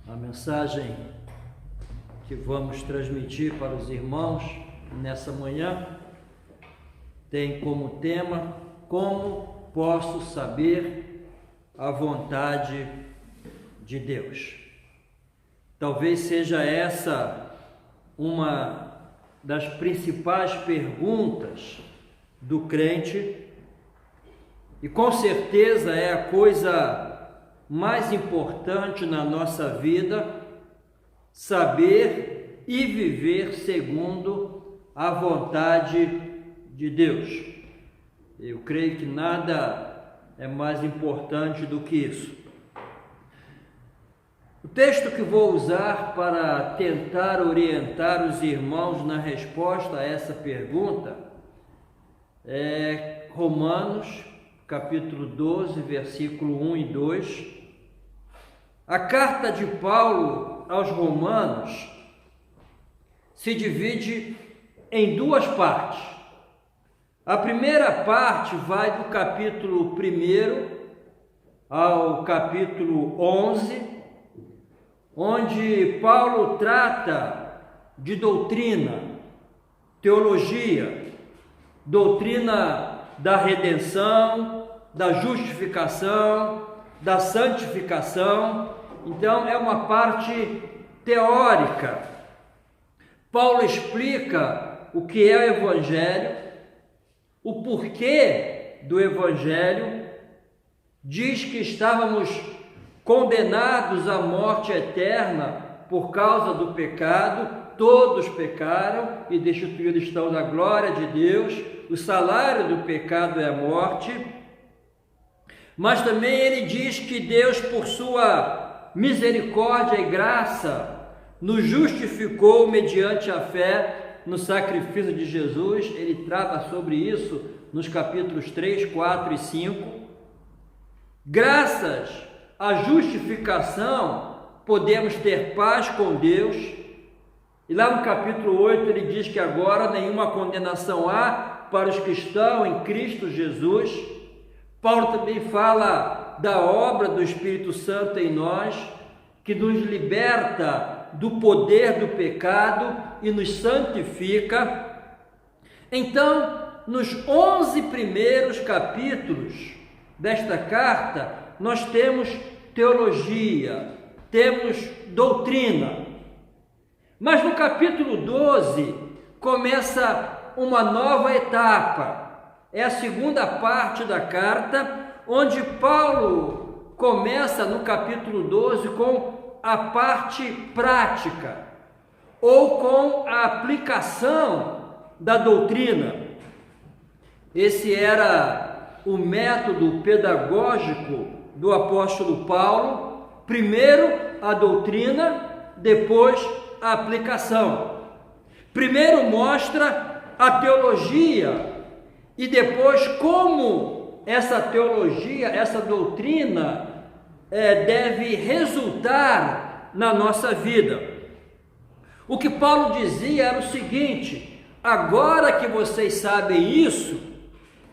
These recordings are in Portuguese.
A mensagem que vamos transmitir para os irmãos nessa manhã tem como tema: como posso saber a vontade de Deus? Talvez seja essa uma das principais perguntas do crente, e com certeza é a coisa mais importante na nossa vida, saber e viver segundo a vontade de Deus. Eu creio que nada é mais importante do que isso. O texto que vou usar para tentar orientar os irmãos na resposta a essa pergunta é Romanos, capítulo 12, versículo 1 e 2. A carta de Paulo aos Romanos se divide em duas partes. A primeira parte vai do capítulo 1 ao capítulo 11, onde Paulo trata de doutrina, teologia, doutrina da redenção, da justificação, da santificação. Então é uma parte teórica. Paulo explica o que é o Evangelho, o porquê do Evangelho, diz que estávamos condenados à morte eterna por causa do pecado, todos pecaram e destituídos estão da glória de Deus, o salário do pecado é a morte. Mas também ele diz que Deus, por sua misericórdia e graça, nos justificou mediante a fé no sacrifício de Jesus. Ele trata sobre isso nos capítulos 3, 4 e 5. Graças à justificação, podemos ter paz com Deus. E lá no capítulo 8 ele diz que agora nenhuma condenação há para os que estão em Cristo Jesus. Paulo também fala da obra do Espírito Santo em nós, que nos liberta do poder do pecado e nos santifica. Então, nos 11 primeiros capítulos desta carta, nós temos teologia, temos doutrina. Mas no capítulo 12 começa uma nova etapa. É a segunda parte da carta, onde Paulo começa no capítulo 12 com a parte prática, ou com a aplicação da doutrina. Esse era o método pedagógico do apóstolo Paulo: primeiro a doutrina, depois a aplicação. Primeiro mostra a teologia e depois como essa teologia, essa doutrina deve resultar na nossa vida. O que Paulo dizia era o seguinte: agora que vocês sabem isso,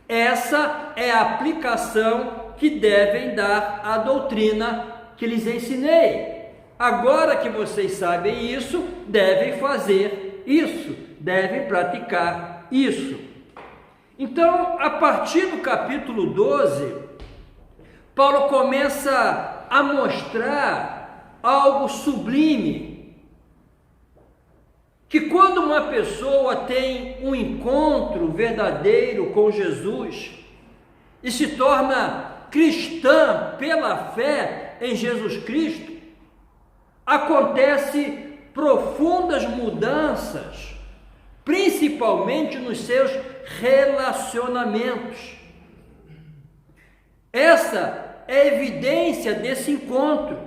essa é a aplicação que devem dar à doutrina que lhes ensinei. Agora que vocês sabem isso, devem fazer isso, devem praticar isso. Então, a partir do capítulo 12, Paulo começa a mostrar algo sublime, que quando uma pessoa tem um encontro verdadeiro com Jesus e se torna cristã pela fé em Jesus Cristo, acontece profundas mudanças, principalmente nos seus relacionamentos. Essa é a evidência desse encontro,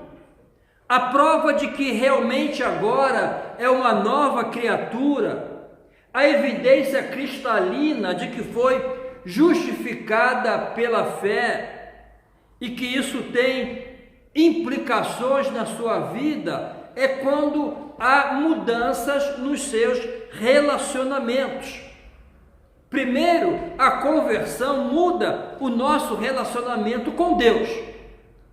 a prova de que realmente agora é uma nova criatura, a evidência cristalina de que foi justificada pela fé e que isso tem implicações na sua vida é quando há mudanças nos seus relacionamentos. Primeiro, a conversão muda o nosso relacionamento com Deus.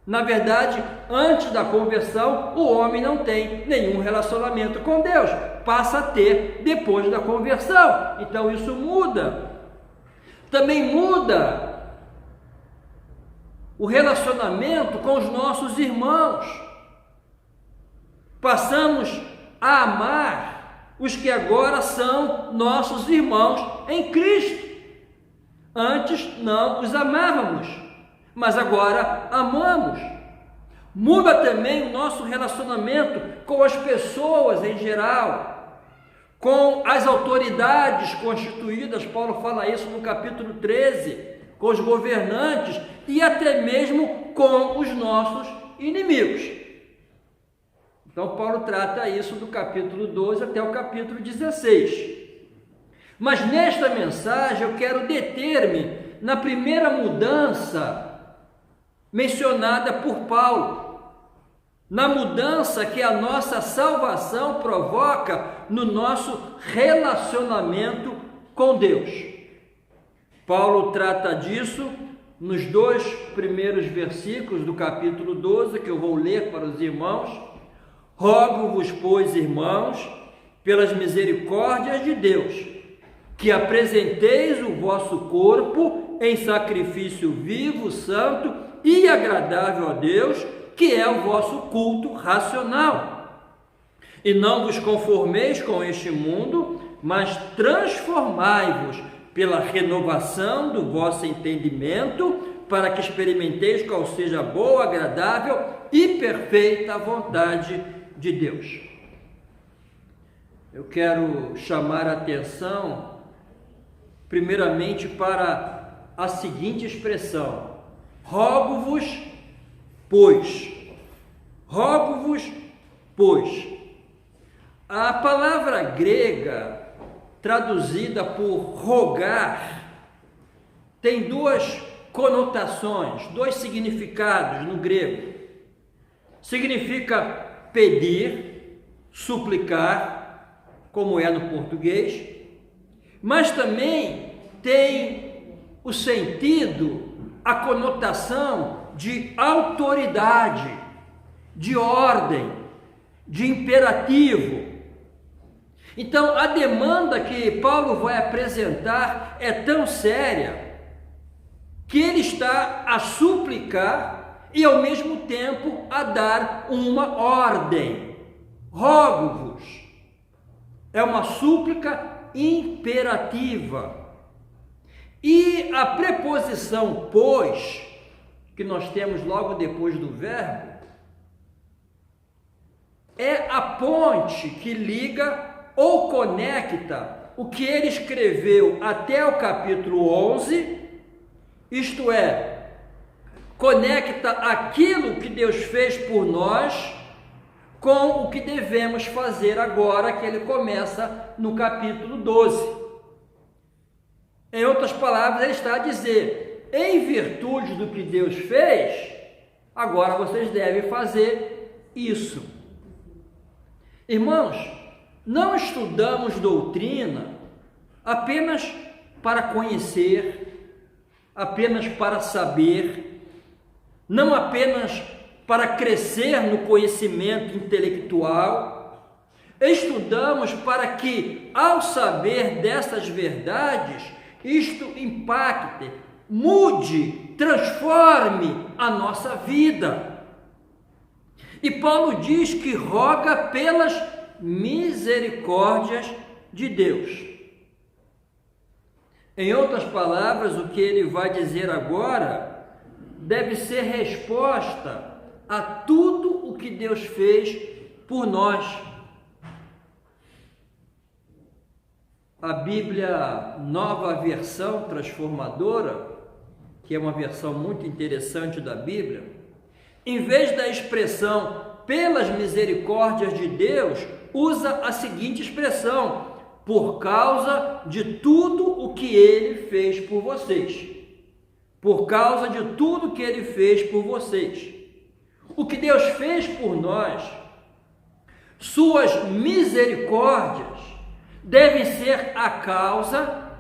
Na verdade, antes da conversão, o homem não tem nenhum relacionamento com Deus, passa a ter depois da conversão. Então isso muda. Também muda o relacionamento com os nossos irmãos. Passamos a amar os que agora são nossos irmãos em Cristo. Antes não os amávamos, mas agora amamos. Muda também o nosso relacionamento com as pessoas em geral, com as autoridades constituídas. Paulo fala isso no capítulo 13, com os governantes e até mesmo com os nossos inimigos. Então Paulo trata isso do capítulo 12 até o capítulo 16. Mas nesta mensagem eu quero deter-me na primeira mudança mencionada por Paulo, na mudança que a nossa salvação provoca no nosso relacionamento com Deus. Paulo trata disso nos 2 primeiros versículos do capítulo 12, que eu vou ler para os irmãos. Rogo-vos, pois, irmãos, pelas misericórdias de Deus, que apresenteis o vosso corpo em sacrifício vivo, santo e agradável a Deus, que é o vosso culto racional. E não vos conformeis com este mundo, mas transformai-vos pela renovação do vosso entendimento, para que experimenteis qual seja a boa, agradável e perfeita vontade de Deus. Eu quero chamar a atenção primeiramente para a seguinte expressão: rogo-vos, pois. Rogo-vos, pois. A palavra grega traduzida por rogar tem duas conotações, dois significados no grego. Significa pedir, suplicar, como é no português, mas também tem o sentido, a conotação de autoridade, de ordem, de imperativo. Então, a demanda que Paulo vai apresentar é tão séria que ele está a suplicar e, ao mesmo tempo, a dar uma ordem. Rogo-vos. É uma súplica imperativa. E a preposição pois, que nós temos logo depois do verbo, é a ponte que liga ou conecta o que ele escreveu até o capítulo 11, isto é, conecta aquilo que Deus fez por nós com o que devemos fazer agora, que ele começa no capítulo 12. Em outras palavras, ele está a dizer, em virtude do que Deus fez, agora vocês devem fazer isso. Irmãos, não estudamos doutrina apenas para conhecer, apenas para saber, não apenas para crescer no conhecimento intelectual. Estudamos para que, ao saber dessas verdades, isto impacte, mude, transforme a nossa vida. E Paulo diz que roga pelas misericórdias de Deus. Em outras palavras, o que ele vai dizer agora deve ser resposta a tudo o que Deus fez por nós. A Bíblia Nova Versão Transformadora, que é uma versão muito interessante da Bíblia, em vez da expressão pelas misericórdias de Deus, usa a seguinte expressão: por causa de tudo o que Ele fez por vocês. Por causa de tudo que Ele fez por vocês. O que Deus fez por nós, suas misericórdias, devem ser a causa,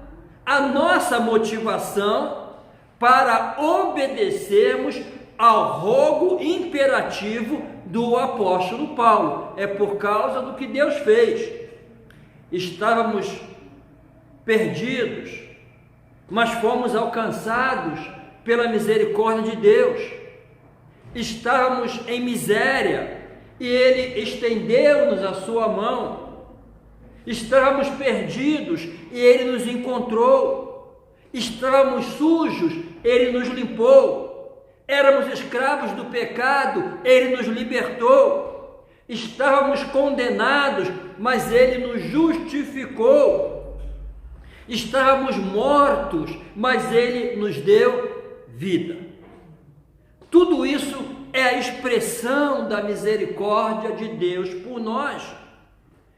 a nossa motivação para obedecermos ao rogo imperativo do apóstolo Paulo. É por causa do que Deus fez. Estávamos perdidos, mas fomos alcançados pela misericórdia de Deus. Estávamos em miséria e Ele estendeu-nos a sua mão. Estávamos perdidos e Ele nos encontrou. Estávamos sujos, Ele nos limpou. Éramos escravos do pecado, Ele nos libertou. Estávamos condenados, mas Ele nos justificou. Estávamos mortos, mas Ele nos deu vida. Tudo isso é a expressão da misericórdia de Deus por nós.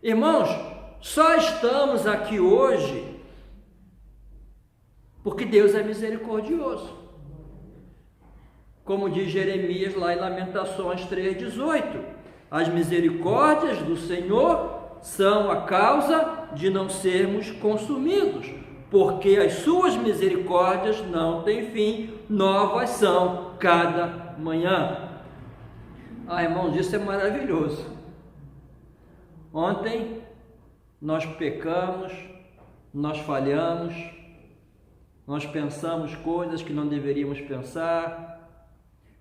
Irmãos, só estamos aqui hoje porque Deus é misericordioso. Como diz Jeremias lá em Lamentações 3,18, as misericórdias do Senhor são a causa de não sermos consumidos, porque as suas misericórdias não têm fim, novas são cada manhã. Irmãos, isso é maravilhoso. Ontem nós pecamos, nós falhamos, nós pensamos coisas que não deveríamos pensar,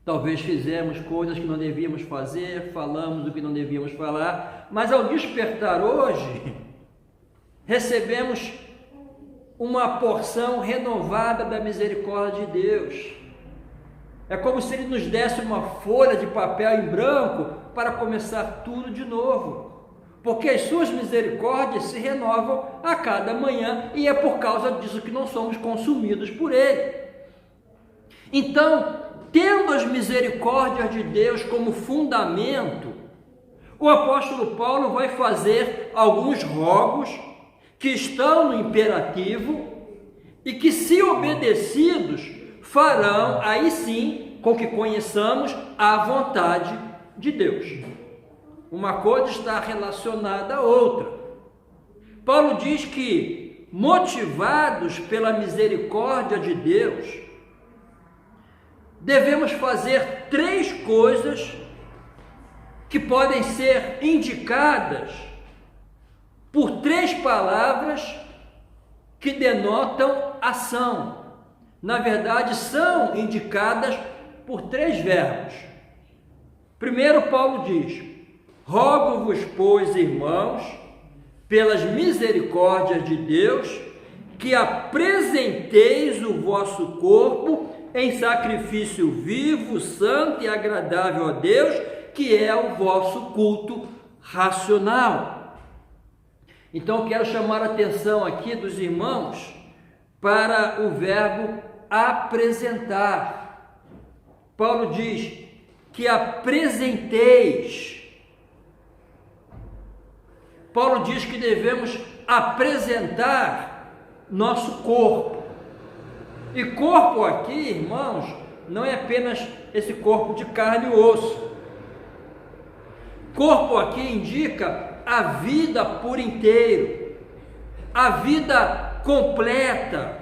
talvez fizemos coisas que não devíamos fazer, falamos o que não devíamos falar, mas ao despertar hoje, recebemos uma porção renovada da misericórdia de Deus. É como se Ele nos desse uma folha de papel em branco para começar tudo de novo, porque as suas misericórdias se renovam a cada manhã e é por causa disso que não somos consumidos por Ele. Então, tendo as misericórdias de Deus como fundamento, o apóstolo Paulo vai fazer alguns rogos que estão no imperativo e que, se obedecidos, farão aí sim com que conheçamos a vontade de Deus. Uma coisa está relacionada à outra. Paulo diz que, motivados pela misericórdia de Deus, devemos fazer 3 coisas que podem ser indicadas por 3 palavras que denotam ação. Na verdade, são indicadas por 3 verbos. Primeiro, Paulo diz: rogo-vos, pois, irmãos, pelas misericórdias de Deus, que apresenteis o vosso corpo em sacrifício vivo, santo e agradável a Deus, que é o vosso culto racional. Então, quero chamar a atenção aqui dos irmãos para o verbo apresentar. Paulo diz que apresenteis. Paulo diz que devemos apresentar nosso corpo. E corpo aqui, irmãos, não é apenas esse corpo de carne e osso. Corpo aqui indica a vida por inteiro, a vida completa.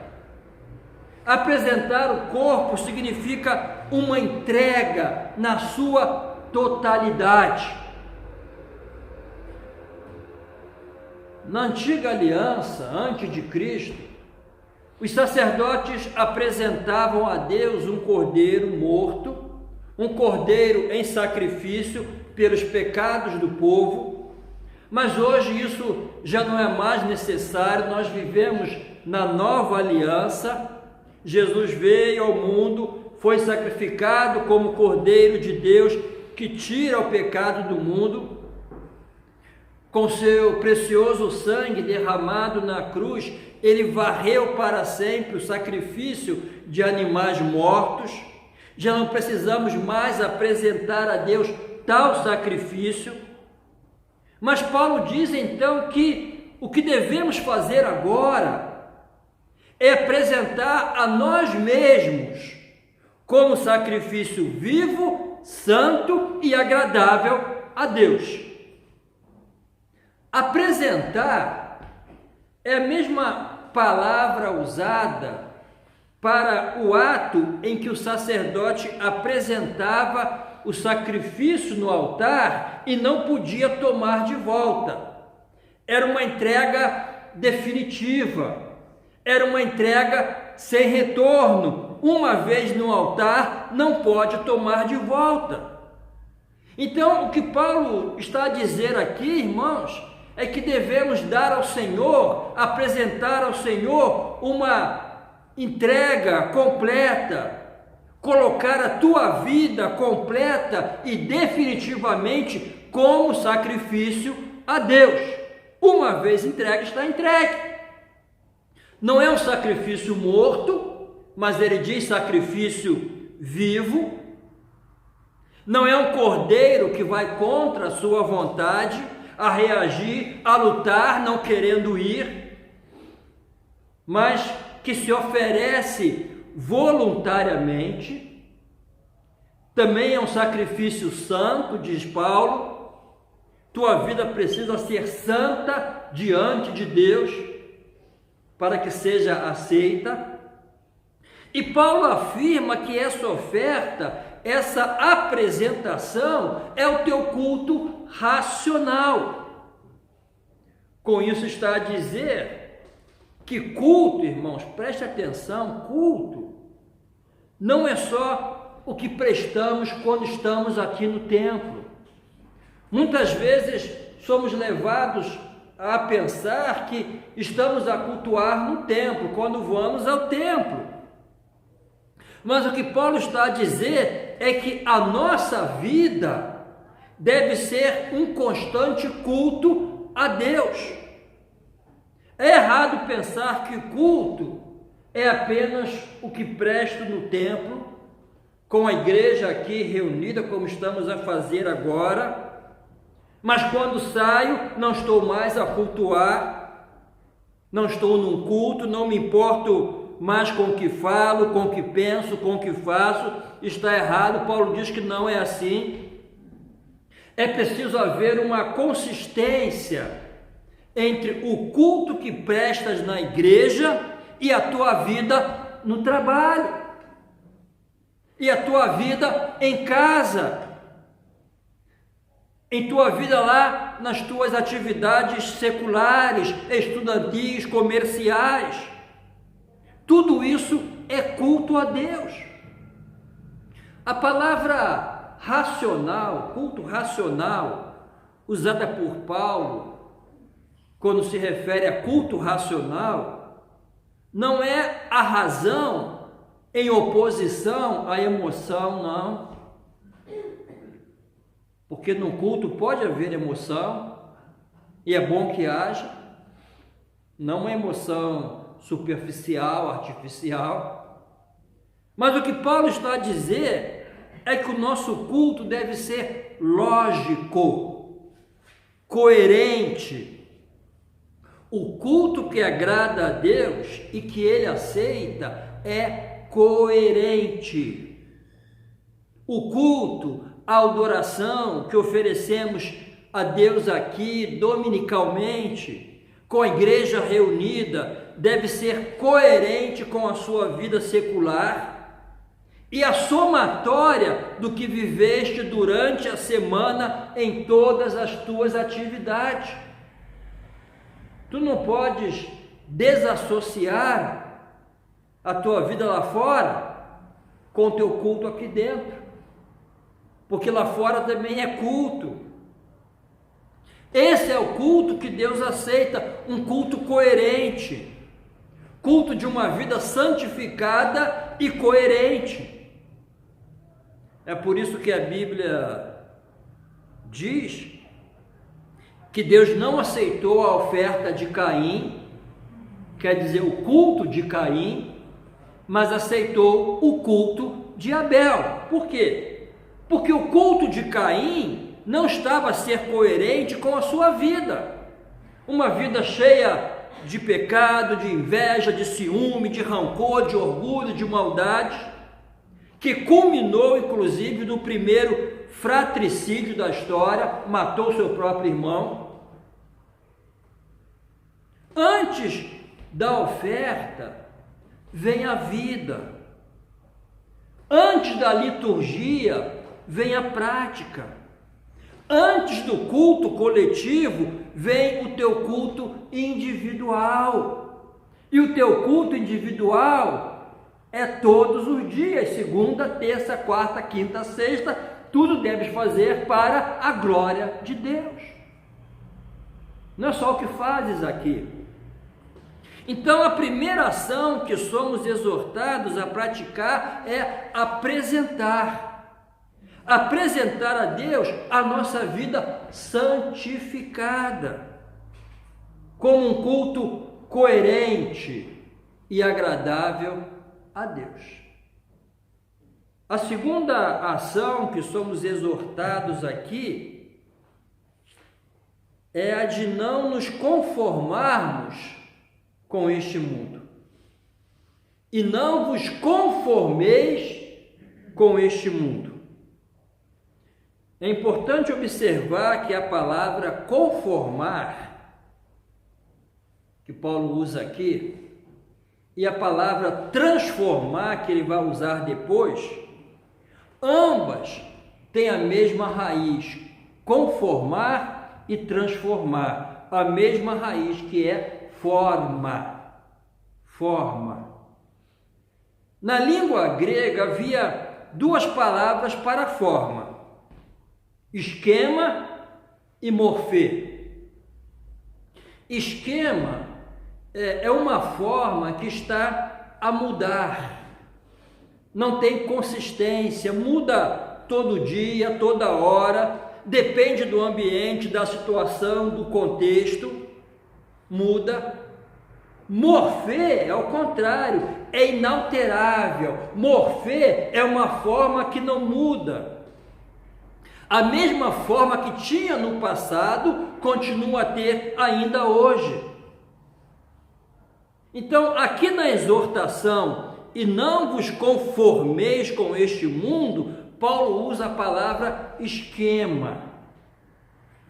Apresentar o corpo significa uma entrega na sua totalidade. Na antiga aliança, antes de Cristo, os sacerdotes apresentavam a Deus um cordeiro morto, um cordeiro em sacrifício pelos pecados do povo, mas hoje isso já não é mais necessário. Nós vivemos na nova aliança. Jesus veio ao mundo, foi sacrificado como cordeiro de Deus que tira o pecado do mundo. Com seu precioso sangue derramado na cruz, Ele varreu para sempre o sacrifício de animais mortos. Já não precisamos mais apresentar a Deus tal sacrifício. Mas Paulo diz então que o que devemos fazer agora é apresentar a nós mesmos como sacrifício vivo, santo e agradável a Deus. Apresentar é a mesma palavra usada para o ato em que o sacerdote apresentava o sacrifício no altar e não podia tomar de volta. Era uma entrega definitiva, era uma entrega sem retorno. Uma vez no altar, não pode tomar de volta. Então, o que Paulo está a dizer aqui, irmãos, é que devemos dar ao Senhor, apresentar ao Senhor uma entrega completa, colocar a tua vida completa e definitivamente como sacrifício a Deus. Uma vez entregue, está entregue. Não é um sacrifício morto, mas ele diz sacrifício vivo. Não é um cordeiro que vai contra a sua vontade, a reagir, a lutar, não querendo ir, mas que se oferece voluntariamente. Também é um sacrifício santo, diz Paulo. Tua vida precisa ser santa diante de Deus para que seja aceita. E Paulo afirma que essa oferta, essa apresentação é o teu culto racional. Com isso está a dizer que culto, irmãos, preste atenção, culto não é só o que prestamos quando estamos aqui no templo. Muitas vezes somos levados a pensar que estamos a cultuar no templo, quando vamos ao templo. Mas o que Paulo está a dizer é que a nossa vida deve ser um constante culto a Deus. É errado pensar que culto é apenas o que presto no templo, com a igreja aqui reunida, como estamos a fazer agora, mas quando saio não estou mais a cultuar, não estou num culto, não me importo mais com o que falo, com o que penso, com o que faço. Está errado. Paulo diz que não é assim. É preciso haver uma consistência entre o culto que prestas na igreja e a tua vida no trabalho, e a tua vida em casa, em tua vida lá nas tuas atividades seculares, estudantis, comerciais. Tudo isso é culto a Deus. A palavra racional, culto racional, usada por Paulo, quando se refere a culto racional, não é a razão em oposição à emoção, não. Porque no culto pode haver emoção, e é bom que haja, não uma emoção superficial, artificial. Mas o que Paulo está a dizer é que o nosso culto deve ser lógico, coerente. O culto que agrada a Deus e que Ele aceita é coerente. O culto, a adoração que oferecemos a Deus aqui dominicalmente, com a igreja reunida, deve ser coerente com a sua vida secular e a somatória do que viveste durante a semana em todas as tuas atividades. Tu não podes desassociar a tua vida lá fora com o teu culto aqui dentro, porque lá fora também é culto. Esse é o culto que Deus aceita, um culto coerente, culto de uma vida santificada e coerente. É por isso que a Bíblia diz que Deus não aceitou a oferta de Caim, quer dizer, o culto de Caim, mas aceitou o culto de Abel. Por quê? Porque o culto de Caim não estava a ser coerente com a sua vida. Uma vida cheia de pecado, de inveja, de ciúme, de rancor, de orgulho, de maldade, que culminou inclusive no primeiro fratricídio da história, matou seu próprio irmão. Antes da oferta, vem a vida. Antes da liturgia, vem a prática. Antes do culto coletivo, vem o teu culto individual. E o teu culto individual é todos os dias, segunda, terça, quarta, quinta, sexta, tudo deves fazer para a glória de Deus. Não é só o que fazes aqui. Então, a primeira ação que somos exortados a praticar é apresentar a Deus a nossa vida santificada, como um culto coerente e agradável a Deus. A segunda ação que somos exortados aqui é a de não nos conformarmos com este mundo. E não vos conformeis com este mundo. É importante observar que a palavra conformar, que Paulo usa aqui, e a palavra transformar, que ele vai usar depois, ambas têm a mesma raiz, conformar e transformar, a mesma raiz que é forma. Na língua grega havia duas palavras para forma: esquema e morfê. Esquema é uma forma que está a mudar, não tem consistência, muda todo dia, toda hora, depende do ambiente, da situação, do contexto, muda. Morfê é o contrário, é inalterável. Morfê é uma forma que não muda. A mesma forma que tinha no passado, continua a ter ainda hoje. Então, aqui na exortação, e não vos conformeis com este mundo, Paulo usa a palavra esquema,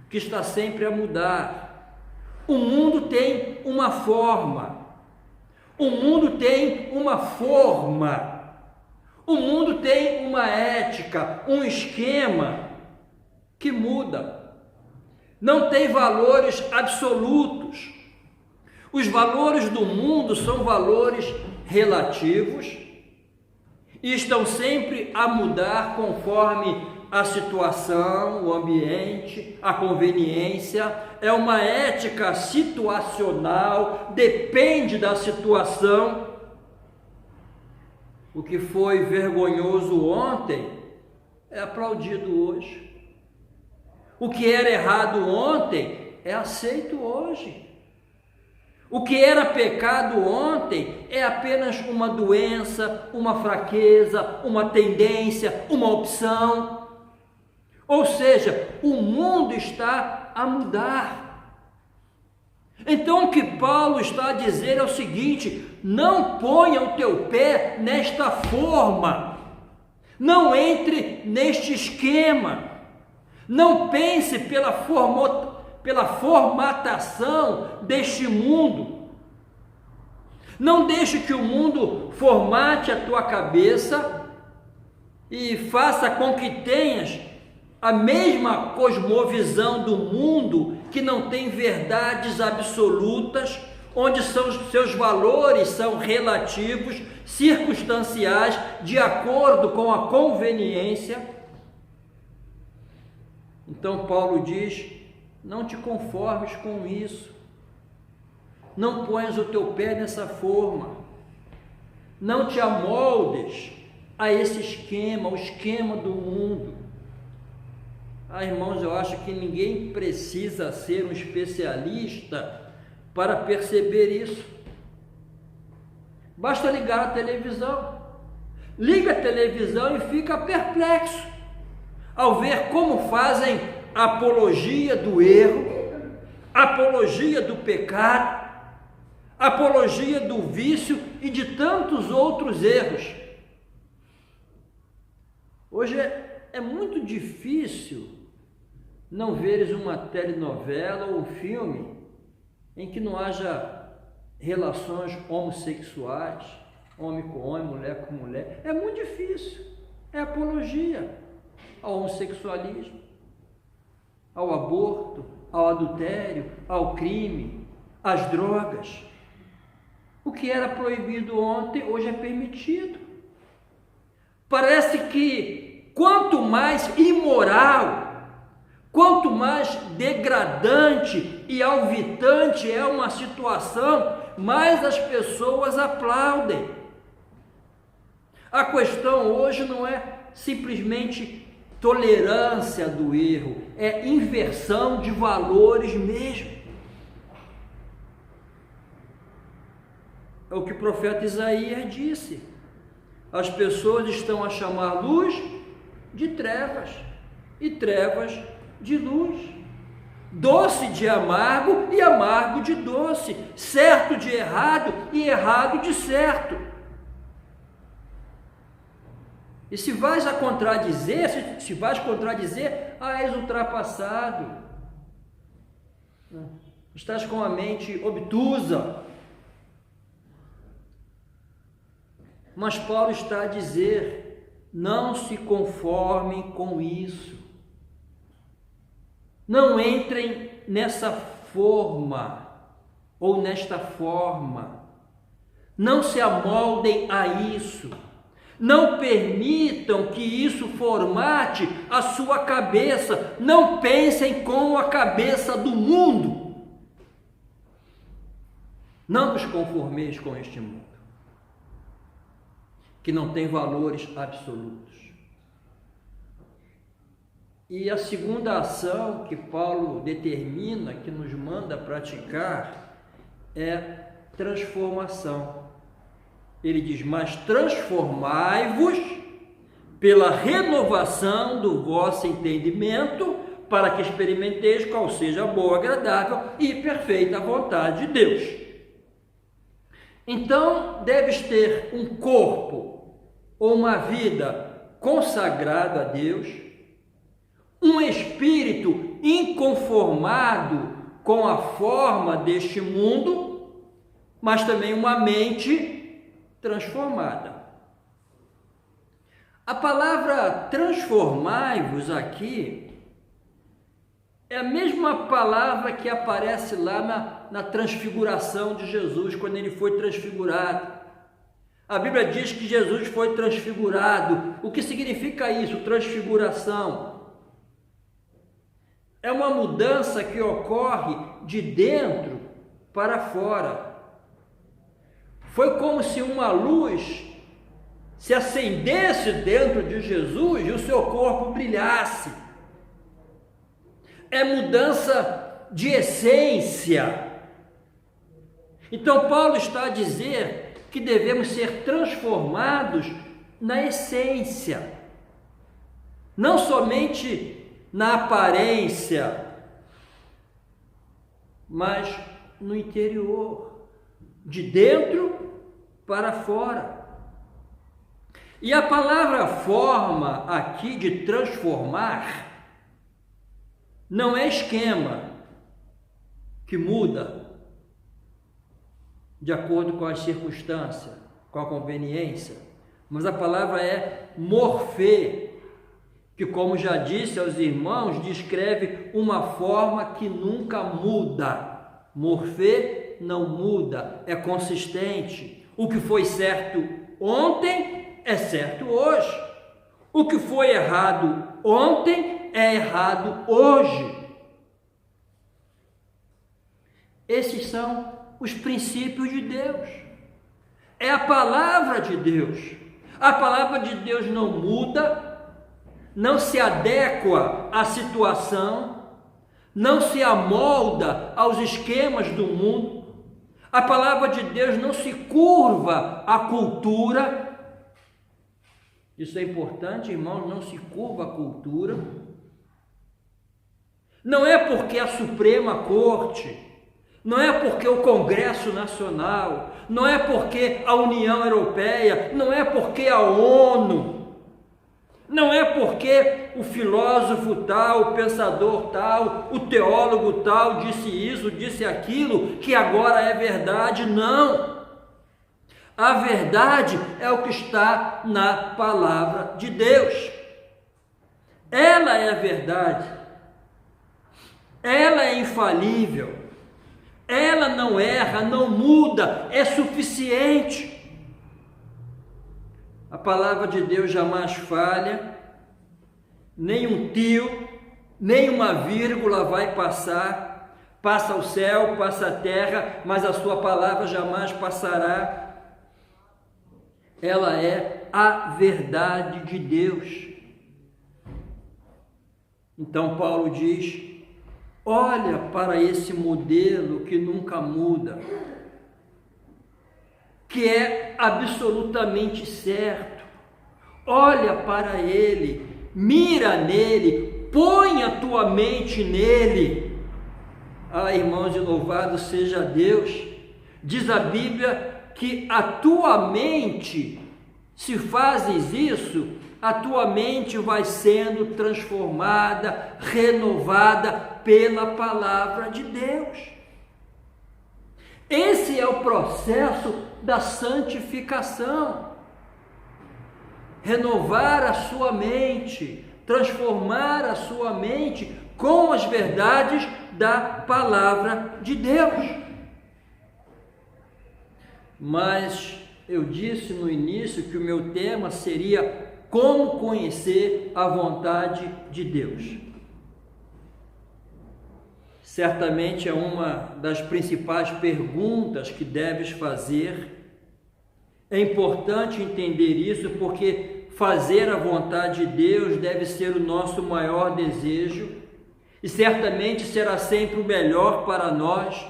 que está sempre a mudar. O mundo tem uma forma, o mundo tem uma forma, o mundo tem uma ética, um esquema que muda. Não tem valores absolutos. Os valores do mundo são valores relativos e estão sempre a mudar conforme a situação, o ambiente, a conveniência. É uma ética situacional, depende da situação. O que foi vergonhoso ontem é aplaudido hoje. O que era errado ontem é aceito hoje. O que era pecado ontem é apenas uma doença, uma fraqueza, uma tendência, uma opção. Ou seja, o mundo está a mudar. Então o que Paulo está a dizer é o seguinte: não ponha o teu pé nesta forma, não entre neste esquema, não pense pela formatação deste mundo. Não deixe que o mundo formate a tua cabeça e faça com que tenhas a mesma cosmovisão do mundo, que não tem verdades absolutas, onde seus valores são relativos, circunstanciais, de acordo com a conveniência. Então Paulo diz: não te conformes com isso, não ponhas o teu pé nessa forma, não te amoldes a esse esquema, o esquema do mundo. Irmãos, eu acho que ninguém precisa ser um especialista para perceber isso. Basta ligar a televisão. Liga a televisão e fica perplexo ao ver como fazem apologia do erro, apologia do pecado, apologia do vício e de tantos outros erros. Hoje é muito difícil não veres uma telenovela ou um filme em que não haja relações homossexuais. homem com homem, mulher com mulher. É muito difícil. É apologia ao homossexualismo, ao aborto, ao adultério, ao crime, às drogas. O que era proibido ontem, hoje é permitido. Parece que quanto mais imoral, quanto mais degradante e alvitante é uma situação, mais as pessoas aplaudem. A questão hoje não é simplesmente tolerância do erro, é inversão de valores mesmo. É o que o profeta Isaías disse. As pessoas estão a chamar luz de trevas e trevas de luz. Doce de amargo e amargo de doce. Certo de errado e errado de certo. E se vais a contradizer, se vais contradizer, és ultrapassado. Estás com a mente obtusa. Mas Paulo está a dizer, não se conformem com isso. Não entrem nessa forma, ou nesta forma. Não se amoldem a isso. Não permitam que isso formate a sua cabeça. Não pensem como a cabeça do mundo. Não vos conformeis com este mundo, que não tem valores absolutos. E a segunda ação que Paulo determina, que nos manda praticar, é transformação. Ele diz, mas transformai-vos pela renovação do vosso entendimento, para que experimenteis qual seja a boa, agradável e perfeita vontade de Deus. Então, deves ter um corpo ou uma vida consagrada a Deus, um espírito inconformado com a forma deste mundo, mas também uma mente transformada. A palavra transformai-vos aqui é a mesma palavra que aparece lá na transfiguração de Jesus, quando ele foi transfigurado. A Bíblia diz que Jesus foi transfigurado. O que significa isso, transfiguração? É uma mudança que ocorre de dentro para fora. Foi como se uma luz se acendesse dentro de Jesus e o seu corpo brilhasse. É mudança de essência. Então Paulo está a dizer que devemos ser transformados na essência, não somente na aparência, mas no interior, de dentro para fora. E a palavra forma aqui de transformar não é esquema que muda de acordo com as circunstâncias, com a conveniência, mas a palavra é morfê, que, como já disse aos irmãos, descreve uma forma que nunca muda. Morfê não muda, é consistente. O que foi certo ontem é certo hoje. O que foi errado ontem é errado hoje. Esses são os princípios de Deus. É a palavra de Deus. A palavra de Deus não muda, não se adequa à situação, não se amolda aos esquemas do mundo. A palavra de Deus não se curva à cultura. Isso é importante, irmãos, não se curva à cultura. Não é porque a Suprema Corte, não é porque o Congresso Nacional, não é porque a União Europeia, não é porque a ONU, não é porque o filósofo tal, o pensador tal, o teólogo tal disse isso, disse aquilo, que agora é verdade, não. A verdade é o que está na palavra de Deus. Ela é a verdade. Ela é infalível. Ela não erra, não muda, é suficiente. A palavra de Deus jamais falha, nem um tio, nem uma vírgula vai passar. Passa o céu, passa a terra, mas a sua palavra jamais passará. Ela é a verdade de Deus. Então Paulo diz: olha para esse modelo que nunca muda, que é absolutamente certo. Olha para ele, mira nele, põe a tua mente nele. Ah, irmãos, e louvado seja Deus. Diz a Bíblia que a tua mente, se fazes isso, a tua mente vai sendo transformada, renovada pela palavra de Deus. Esse é o processo da santificação. Renovar a sua mente, transformar a sua mente com as verdades da palavra de Deus. Mas eu disse no início que o meu tema seria como conhecer a vontade de Deus. Certamente é uma das principais perguntas que deves fazer. É importante entender isso porque fazer a vontade de Deus deve ser o nosso maior desejo e certamente será sempre o melhor para nós.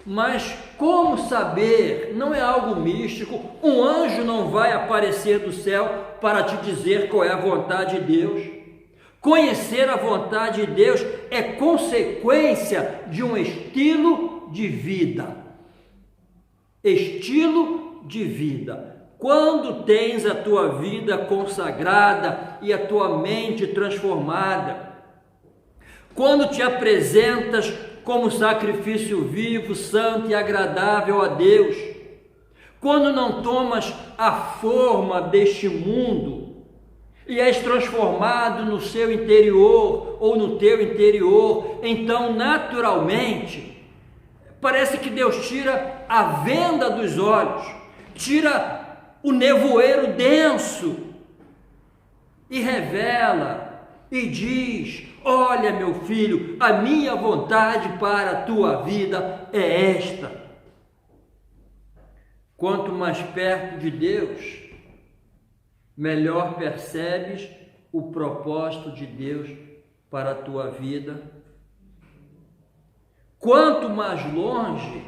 Mas como saber? Não é algo místico. Um anjo não vai aparecer do céu para te dizer qual é a vontade de Deus. Conhecer a vontade de Deus é consequência de um estilo de vida. Estilo de vida. Quando tens a tua vida consagrada e a tua mente transformada, quando te apresentas como sacrifício vivo, santo e agradável a Deus, quando não tomas a forma deste mundo e és transformado no seu interior ou no teu interior, então naturalmente parece que Deus tira a venda dos olhos, tira o nevoeiro denso e revela e diz: olha, meu filho, a minha vontade para a tua vida é esta. Quanto mais perto de Deus, melhor percebes o propósito de Deus para a tua vida. Quanto mais longe,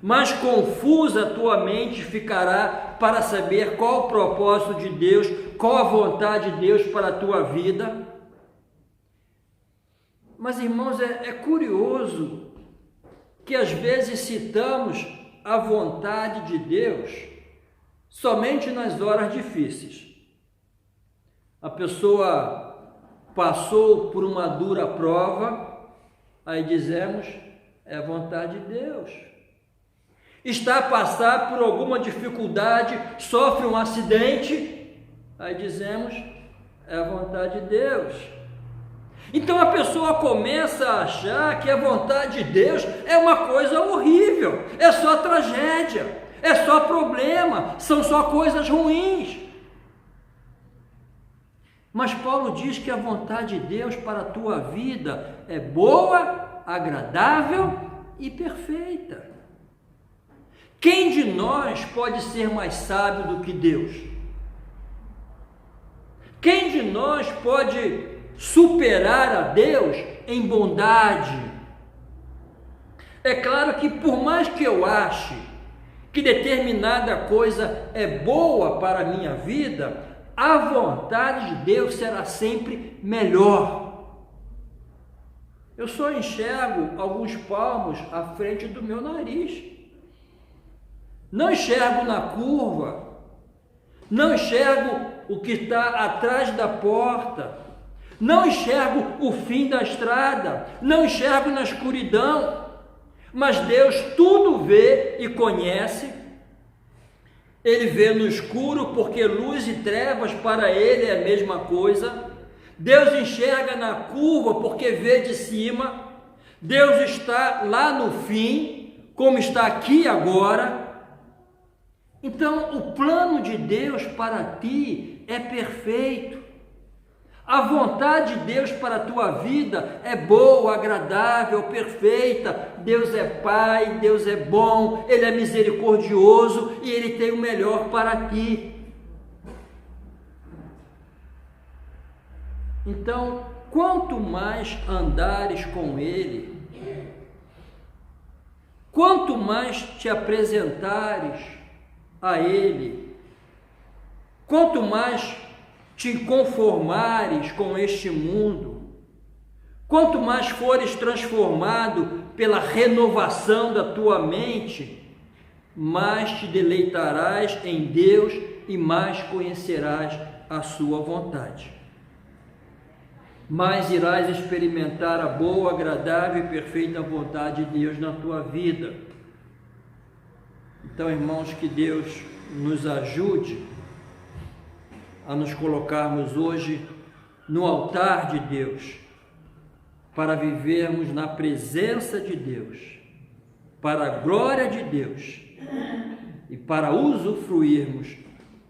mais confusa a tua mente ficará para saber qual o propósito de Deus, qual a vontade de Deus para a tua vida. Mas, irmãos, é curioso que às vezes citamos a vontade de Deus somente nas horas difíceis. A pessoa passou por uma dura prova, aí dizemos: é a vontade de Deus. Está a passar por alguma dificuldade, sofre um acidente, aí dizemos: é a vontade de Deus. Então a pessoa começa a achar que a vontade de Deus é uma coisa horrível, é só tragédia, é só problema, são só coisas ruins. Mas Paulo diz que a vontade de Deus para a tua vida é boa, agradável e perfeita. Quem de nós pode ser mais sábio do que Deus? Quem de nós pode superar a Deus em bondade? É claro que por mais que eu ache que determinada coisa é boa para a minha vida, a vontade de Deus será sempre melhor. Eu só enxergo alguns palmos à frente do meu nariz. Não enxergo na curva, não enxergo o que está atrás da porta, não enxergo o fim da estrada, não enxergo na escuridão, mas Deus tudo vê e conhece, Ele vê no escuro, porque luz e trevas para ele é a mesma coisa. Deus enxerga na curva, porque vê de cima. Deus está lá no fim, como está aqui agora. Então, o plano de Deus para ti é perfeito. A vontade de Deus para a tua vida é boa, agradável, perfeita. Deus é Pai, Deus é bom, Ele é misericordioso e Ele tem o melhor para ti. Então, quanto mais andares com Ele, quanto mais te apresentares a Ele, quanto mais te conformares com este mundo, quanto mais fores transformado pela renovação da tua mente, mais te deleitarás em Deus e mais conhecerás a sua vontade. Mais irás experimentar a boa, agradável e perfeita vontade de Deus na tua vida. Então, irmãos, que Deus nos ajude a nos colocarmos hoje no altar de Deus, para vivermos na presença de Deus, para a glória de Deus e para usufruirmos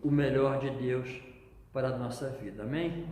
o melhor de Deus para a nossa vida. Amém?